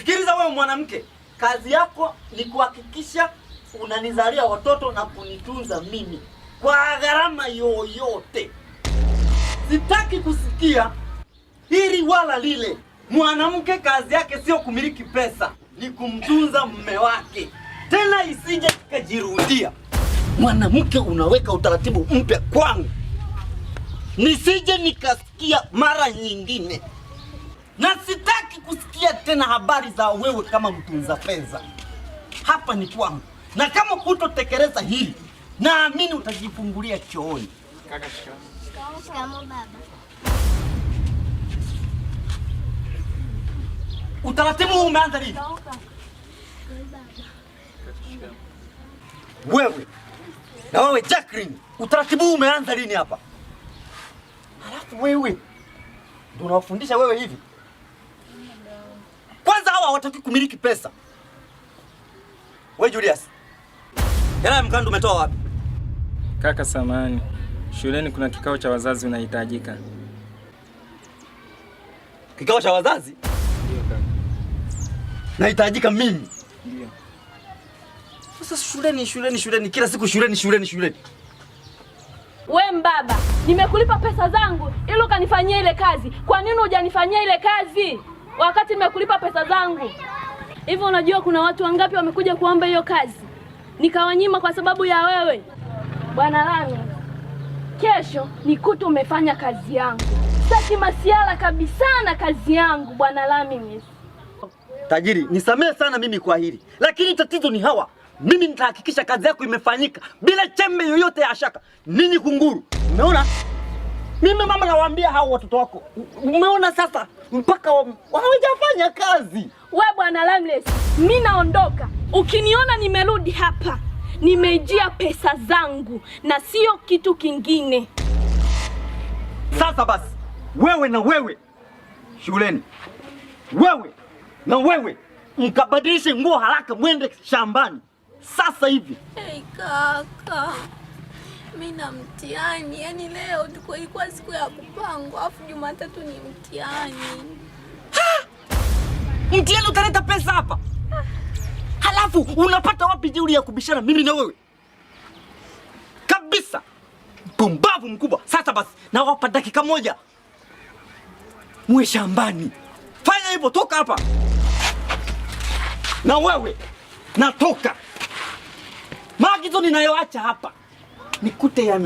Sikiliza wewe mwanamke, kazi yako ni kuhakikisha unanizalia watoto na kunitunza mimi kwa gharama yoyote. Sitaki kusikia hili wala lile. Mwanamke kazi yake sio kumiliki pesa, ni kumtunza mume wake. Tena isije ikajirudia. Mwanamke unaweka utaratibu mpya kwangu, nisije nikasikia mara nyingine. Na sitaki kusikia tena habari za wewe kama mtunza pesa. Hapa ni kwangu. Na kama kutotekeleza hili, naamini utajifungulia chooni. Kaka, Shikamoo baba. Utaratibu huu umeanza lini? Wewe. Na wewe Jacqueline, utaratibu huu umeanza lini hapa? Halafu wewe ndio unawafundisha wewe hivi? Kwanza hawa hawataki kumiliki pesa. Wewe Julius, hela ya mkando umetoa wapi? Kaka samani, shuleni kuna kikao cha wazazi unahitajika. Kikao cha wazazi? Ndio kaka. Nahitajika mimi? Ndio. Sasa shuleni, kila siku shuleni. We mbaba, nimekulipa pesa zangu ili ukanifanyia ile kazi. Kwa nini hujanifanyia ile kazi wakati nimekulipa pesa zangu? Hivi unajua kuna watu wangapi wamekuja kuomba hiyo kazi nikawanyima kwa sababu ya wewe? Bwana Lami, kesho nikute umefanya kazi yangu. Sitaki masiala kabisa na kazi yangu Bwana Lami. Tajiri, nisamehe sana mimi kwa hili, lakini tatizo ni hawa. Mimi nitahakikisha kazi yako imefanyika bila chembe yoyote ya shaka. Ninyi kunguru, umeona? Mimi mama nawaambia hao watoto wako. Umeona sasa mpaka hawajafanya kazi. We Bwana Lamles, mimi naondoka. Ukiniona nimerudi hapa, nimejia pesa zangu na sio kitu kingine. Sasa basi, wewe na wewe shuleni. Wewe na wewe mkabadilishe nguo haraka mwende shambani. Sasa hivi. Hey kaka, mimi na mtihani. Yaani leo ilikuwa siku ya kupangwa, afu Jumatatu ni mtihani. Mtihani utaleta pesa hapa? Halafu unapata wapi jeuri ya kubishana mimi na wewe? Kabisa. Pumbavu mkubwa. Sasa basi, na wapa dakika moja. Mwe shambani. Fanya hivyo, toka hapa. Na wewe, natoka. Maagizo ninayoacha hapa nikute ya